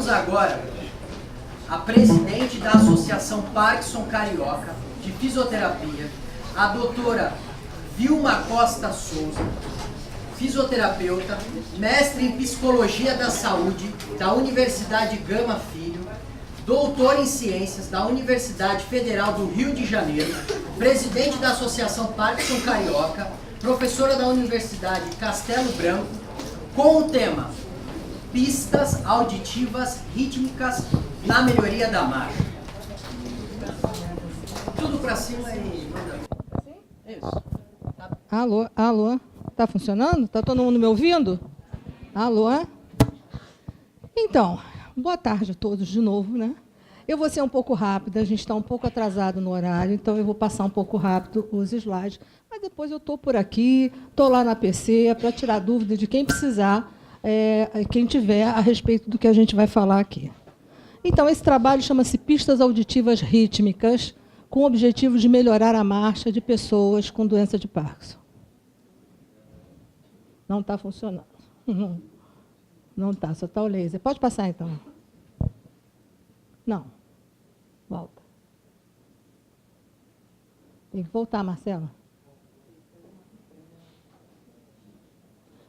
Convidamos agora a presidente da Associação Parkinson Carioca de Fisioterapia, a doutora Vilma Costa Souza, fisioterapeuta, mestre em Psicologia da Saúde da Universidade Gama Filho, doutora em Ciências da Universidade Federal do Rio de Janeiro, presidente da Associação Parkinson Carioca, professora da Universidade Castelo Branco, com o tema Pistas Auditivas Rítmicas na Melhoria da Marcha. Tudo para cima e... Isso. Alô, alô. Tá funcionando? Tá todo mundo me ouvindo? Alô? Então, boa tarde a todos de novo, né? Eu vou ser um pouco rápida, a gente está um pouco atrasado no horário, então eu vou passar um pouco rápido os slides, mas depois eu estou por aqui, estou lá na PC para tirar dúvida de quem precisar, quem tiver, a respeito do que a gente vai falar aqui. Então, esse trabalho chama-se Pistas Auditivas Rítmicas, com o objetivo de melhorar a marcha de pessoas com doença de Parkinson. Não está funcionando. Não está, só está o laser. Pode passar, então. Não. Volta. Tem que voltar, Marcela.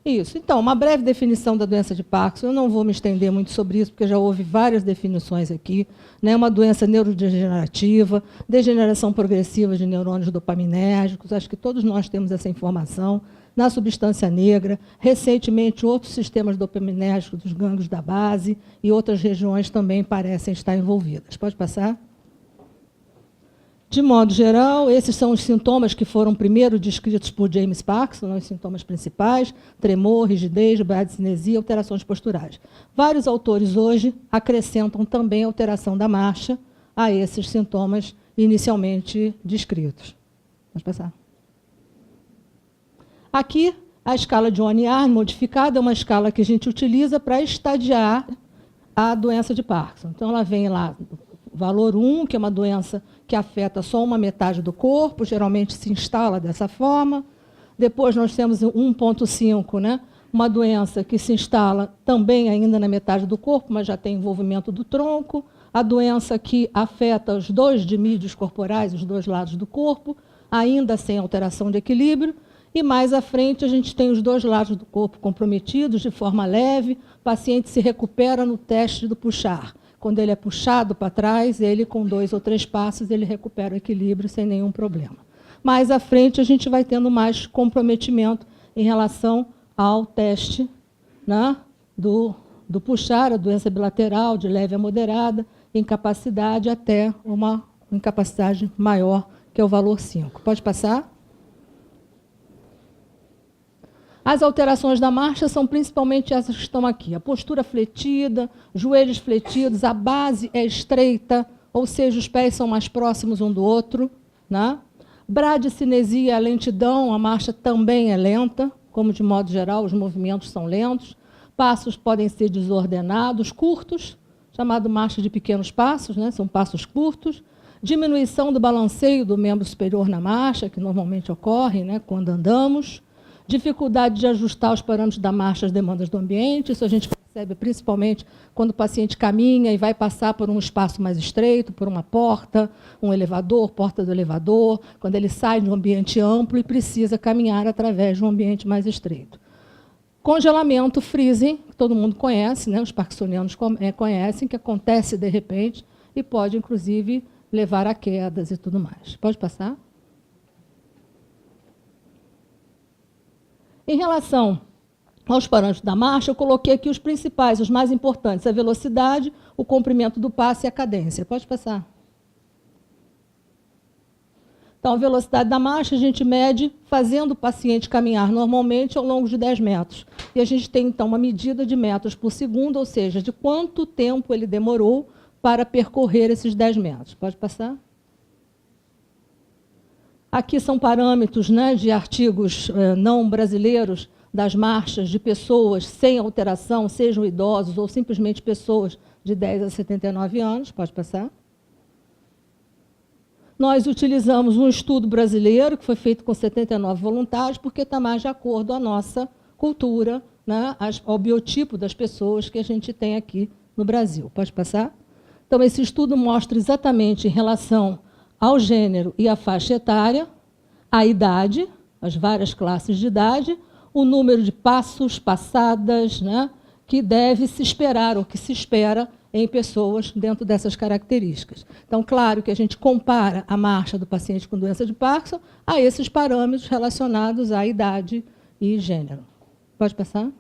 Isso. Então, uma breve definição da doença de Parkinson. Eu não vou me estender muito sobre isso, porque já houve várias definições aqui. Né? Uma doença neurodegenerativa, degeneração progressiva de neurônios dopaminérgicos. Acho que todos nós temos essa informação. Na substância negra, recentemente outros sistemas dopaminérgicos dos gânglios da base e outras regiões também parecem estar envolvidas. Pode passar? De modo geral, esses são os sintomas que foram primeiro descritos por James Parkinson, os sintomas principais: tremor, rigidez, bradicinesia, alterações posturais. Vários autores hoje acrescentam também alteração da marcha a esses sintomas inicialmente descritos. Pode passar. Aqui, a escala de One-Arm modificada é uma escala que a gente utiliza para estadiar a doença de Parkinson. Então, ela vem lá, valor 1, que é uma doença que afeta só uma metade do corpo, geralmente se instala dessa forma. Depois, nós temos 1.5, né? Uma doença que se instala também ainda na metade do corpo, mas já tem envolvimento do tronco. A doença que afeta os dois dimídios corporais, os dois lados do corpo, ainda sem alteração de equilíbrio. E mais à frente, a gente tem os dois lados do corpo comprometidos de forma leve. O paciente se recupera no teste do puxar. Quando ele é puxado para trás, ele, com 2 ou 3 passos, ele recupera o equilíbrio sem nenhum problema. Mais à frente, a gente vai tendo mais comprometimento em relação ao teste, né, do puxar, a doença bilateral, de leve a moderada, incapacidade até uma incapacidade maior, que é o valor 5. Pode passar? As alterações da marcha são principalmente essas que estão aqui. A postura fletida, joelhos fletidos, a base é estreita, ou seja, os pés são mais próximos um do outro. Né? Bradicinesia, a lentidão, a marcha também é lenta, como de modo geral os movimentos são lentos. Passos podem ser desordenados, curtos, chamado marcha de pequenos passos, né? São passos curtos. Diminuição do balanceio do membro superior na marcha, que normalmente ocorre, né, quando andamos. Dificuldade de ajustar os parâmetros da marcha às demandas do ambiente. Isso a gente percebe principalmente quando o paciente caminha e vai passar por um espaço mais estreito, por uma porta, um elevador, porta do elevador, quando ele sai de um ambiente amplo e precisa caminhar através de um ambiente mais estreito. Congelamento, freezing, que todo mundo conhece, né? Os parkinsonianos conhecem, que acontece de repente e pode, inclusive, levar a quedas e tudo mais. Pode passar? Em relação aos parâmetros da marcha, eu coloquei aqui os principais, os mais importantes: a velocidade, o comprimento do passo e a cadência. Pode passar. Então, a velocidade da marcha a gente mede fazendo o paciente caminhar normalmente ao longo de 10 metros. E a gente tem, então, uma medida de metros por segundo, ou seja, de quanto tempo ele demorou para percorrer esses 10 metros. Pode passar? Aqui são parâmetros, né, de artigos não brasileiros das marchas de pessoas sem alteração, sejam idosos ou simplesmente pessoas de 10 a 79 anos. Pode passar. Nós utilizamos um estudo brasileiro, que foi feito com 79 voluntários, porque está mais de acordo à nossa cultura, né, ao biotipo das pessoas que a gente tem aqui no Brasil. Pode passar? Então, esse estudo mostra exatamente em relação ao gênero e à faixa etária, a idade, as várias classes de idade, o número de passos, passadas, né, que deve se esperar, ou que se espera em pessoas dentro dessas características. Então, claro que a gente compara a marcha do paciente com doença de Parkinson a esses parâmetros relacionados à idade e gênero. Pode passar?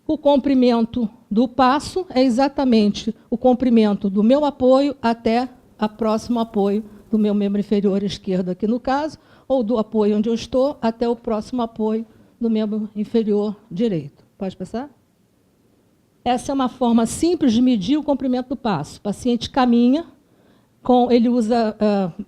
O comprimento do passo é exatamente o comprimento do meu apoio até o próximo apoio do meu membro inferior esquerdo, aqui no caso, ou do apoio onde eu estou até o próximo apoio do membro inferior direito. Pode passar? Essa é uma forma simples de medir o comprimento do passo. O paciente caminha, ele usa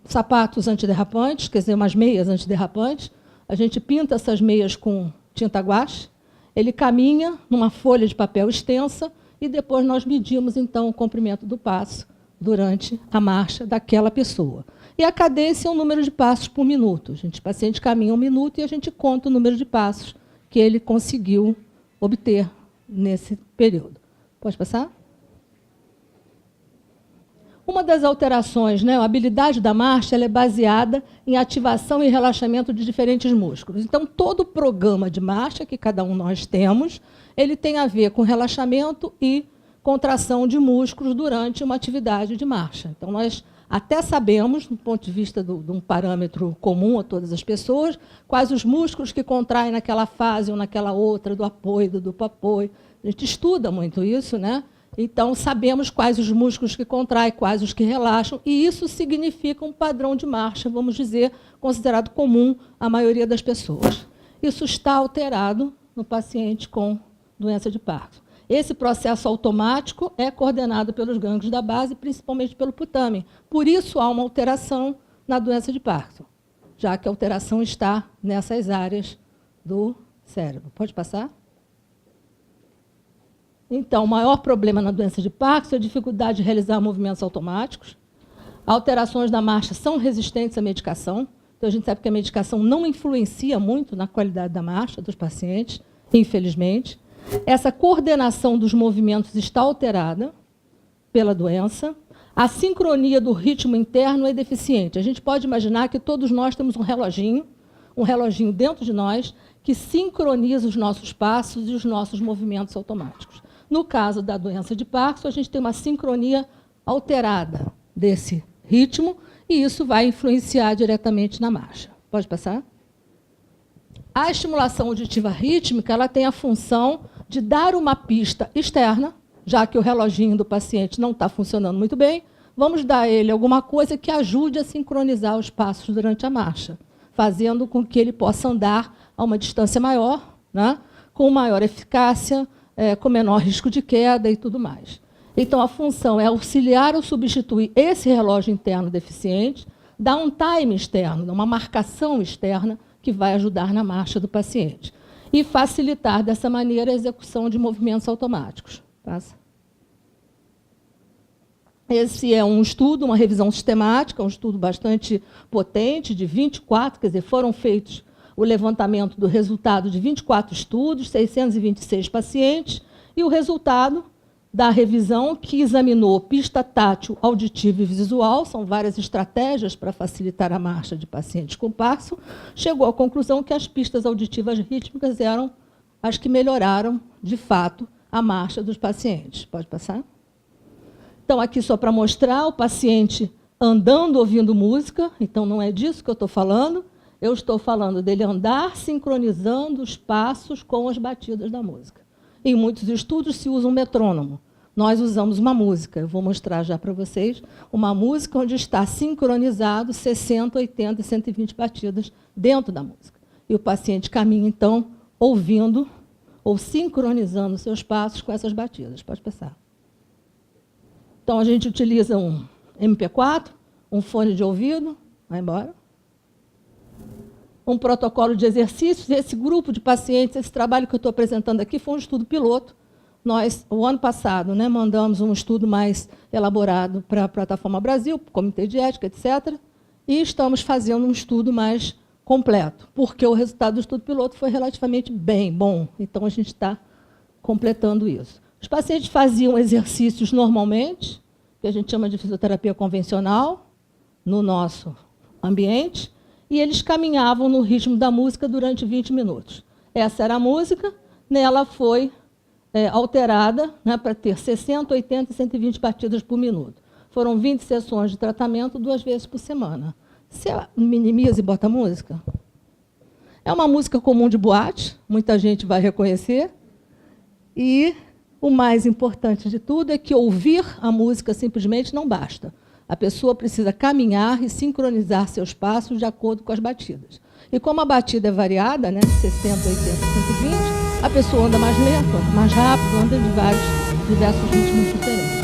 sapatos antiderrapantes, quer dizer, umas meias antiderrapantes. A gente pinta essas meias com tinta guache. Ele caminha numa folha de papel extensa e depois nós medimos, então, o comprimento do passo durante a marcha daquela pessoa. E a cadência é o número de passos por minuto. O paciente caminha 1 minuto e a gente conta o número de passos que ele conseguiu obter nesse período. Pode passar? Uma das alterações, né, a habilidade da marcha, ela é baseada em ativação e relaxamento de diferentes músculos. Então, todo o programa de marcha que cada um nós temos, ele tem a ver com relaxamento e contração de músculos durante uma atividade de marcha. Então, nós até sabemos, do ponto de vista de um parâmetro comum a todas as pessoas, quais os músculos que contraem naquela fase ou naquela outra, do apoio, do duplo apoio. A gente estuda muito isso, né? Então, sabemos quais os músculos que contraem, quais os que relaxam, e isso significa um padrão de marcha, vamos dizer, considerado comum à maioria das pessoas. Isso está alterado no paciente com doença de Parkinson. Esse processo automático é coordenado pelos gânglios da base, principalmente pelo putamen. Por isso, há uma alteração na doença de Parkinson, já que a alteração está nessas áreas do cérebro. Pode passar? Então, o maior problema na doença de Parkinson é a dificuldade de realizar movimentos automáticos. Alterações da marcha são resistentes à medicação. Então, a gente sabe que a medicação não influencia muito na qualidade da marcha dos pacientes, infelizmente. Essa coordenação dos movimentos está alterada pela doença. A sincronia do ritmo interno é deficiente. A gente pode imaginar que todos nós temos um reloginho dentro de nós, que sincroniza os nossos passos e os nossos movimentos automáticos. No caso da doença de Parkinson, a gente tem uma sincronia alterada desse ritmo, e isso vai influenciar diretamente na marcha. Pode passar? A estimulação auditiva rítmica, ela tem a função de dar uma pista externa, já que o reloginho do paciente não está funcionando muito bem, vamos dar a ele alguma coisa que ajude a sincronizar os passos durante a marcha, fazendo com que ele possa andar a uma distância maior, né, com maior eficácia, com menor risco de queda e tudo mais. Então, a função é auxiliar ou substituir esse relógio interno deficiente, dar um time externo, uma marcação externa que vai ajudar na marcha do paciente e facilitar, dessa maneira, a execução de movimentos automáticos. Passa. Esse é um estudo, uma revisão sistemática, um estudo bastante potente, de 24, quer dizer, foram feitos o levantamento do resultado de 24 estudos, 626 pacientes, e o resultado da revisão, que examinou pista tátil, auditiva e visual, são várias estratégias para facilitar a marcha de pacientes com Parkinson, chegou à conclusão que as pistas auditivas rítmicas eram as que melhoraram, de fato, a marcha dos pacientes. Pode passar? Então, aqui só para mostrar o paciente andando, ouvindo música, então não é disso que eu estou falando, eu estou falando dele andar sincronizando os passos com as batidas da música. Em muitos estudos se usa um metrônomo. Nós usamos uma música. Eu vou mostrar já para vocês uma música onde está sincronizado 60, 80 e 120 batidas dentro da música. E o paciente caminha, então, ouvindo ou sincronizando seus passos com essas batidas. Pode passar. Então, a gente utiliza um MP4, um fone de ouvido, vai embora. Um protocolo de exercícios. Esse grupo de pacientes, esse trabalho que eu estou apresentando aqui, foi um estudo piloto. Nós, o ano passado, né, mandamos um estudo mais elaborado para a Plataforma Brasil, para o Comitê de Ética, etc., e estamos fazendo um estudo mais completo, porque o resultado do estudo piloto foi relativamente bom. Então, a gente está completando isso. Os pacientes faziam exercícios normalmente, que a gente chama de fisioterapia convencional, no nosso ambiente, e eles caminhavam no ritmo da música durante 20 minutos. Essa era a música, nela foi alterada, né, para ter 60, 80 e 120 batidas por minuto. Foram 20 sessões de tratamento, 2 vezes por semana. Você minimiza e bota música? É uma música comum de boate, muita gente vai reconhecer, e o mais importante de tudo é que ouvir a música simplesmente não basta. A pessoa precisa caminhar e sincronizar seus passos de acordo com as batidas. E como a batida é variada, né, 60, 80, 120, a pessoa anda mais lento, anda mais rápido, anda de diversos ritmos diferentes.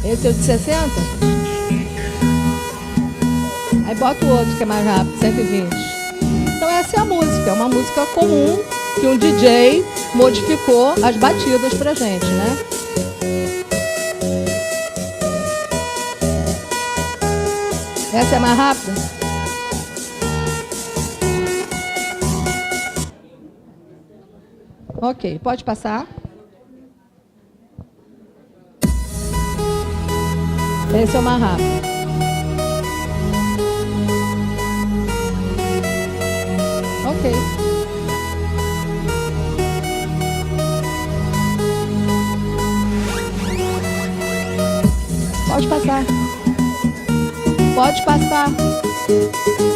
Esse é o de 60? Aí bota o outro que é mais rápido, 120. Então essa é a música, é uma música comum que um DJ modificou as batidas pra gente, né? Essa é mais rápida? Ok, pode passar. Esse é o mais rápido. Ok. Pode passar. Pode passar.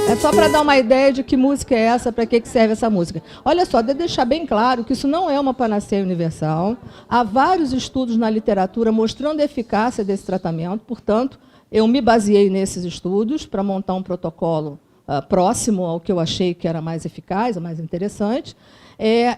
É só para dar uma ideia de que música é essa, para que serve essa música. Olha só, de deixar bem claro que isso não é uma panaceia universal. Há vários estudos na literatura mostrando a eficácia desse tratamento. Portanto, eu me baseei nesses estudos para montar um protocolo próximo ao que eu achei que era mais eficaz, mais interessante.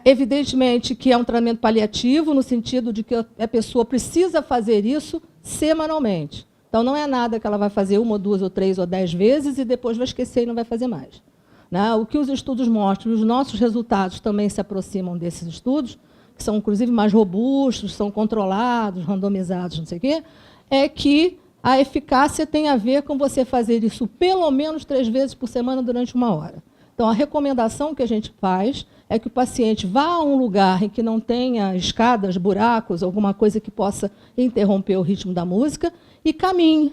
Evidentemente que é um tratamento paliativo, no sentido de que a pessoa precisa fazer isso semanalmente. Então, não é nada que ela vai fazer 1, 2, ou 3, ou 10 vezes e depois vai esquecer e não vai fazer mais. Né? O que os estudos mostram, os nossos resultados também se aproximam desses estudos, que são, inclusive, mais robustos, são controlados, randomizados, não sei o quê, é que a eficácia tem a ver com você fazer isso pelo menos 3 vezes por semana durante 1 hora. Então, a recomendação que a gente faz é que o paciente vá a um lugar em que não tenha escadas, buracos, alguma coisa que possa interromper o ritmo da música, e caminhe.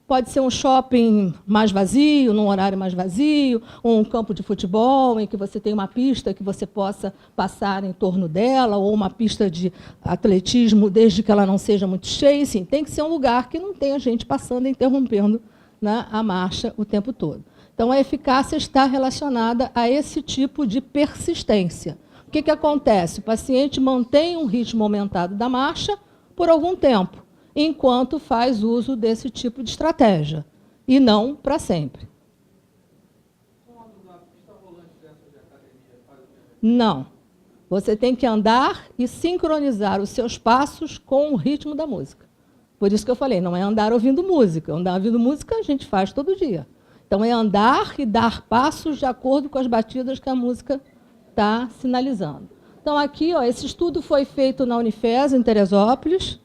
Pode ser um shopping mais vazio, num horário mais vazio, ou um campo de futebol em que você tem uma pista que você possa passar em torno dela, ou uma pista de atletismo, desde que ela não seja muito cheia. Sim, tem que ser um lugar que não tenha gente passando e interrompendo, né, a marcha o tempo todo. Então, a eficácia está relacionada a esse tipo de persistência. O que acontece? O paciente mantém um ritmo aumentado da marcha por algum tempo, enquanto faz uso desse tipo de estratégia, e não para sempre. Não. Você tem que andar e sincronizar os seus passos com o ritmo da música. Por isso que eu falei, não é andar ouvindo música. Andar ouvindo música a gente faz todo dia. Então, é andar e dar passos de acordo com as batidas que a música está sinalizando. Então, aqui, ó, esse estudo foi feito na Unifes, em Teresópolis,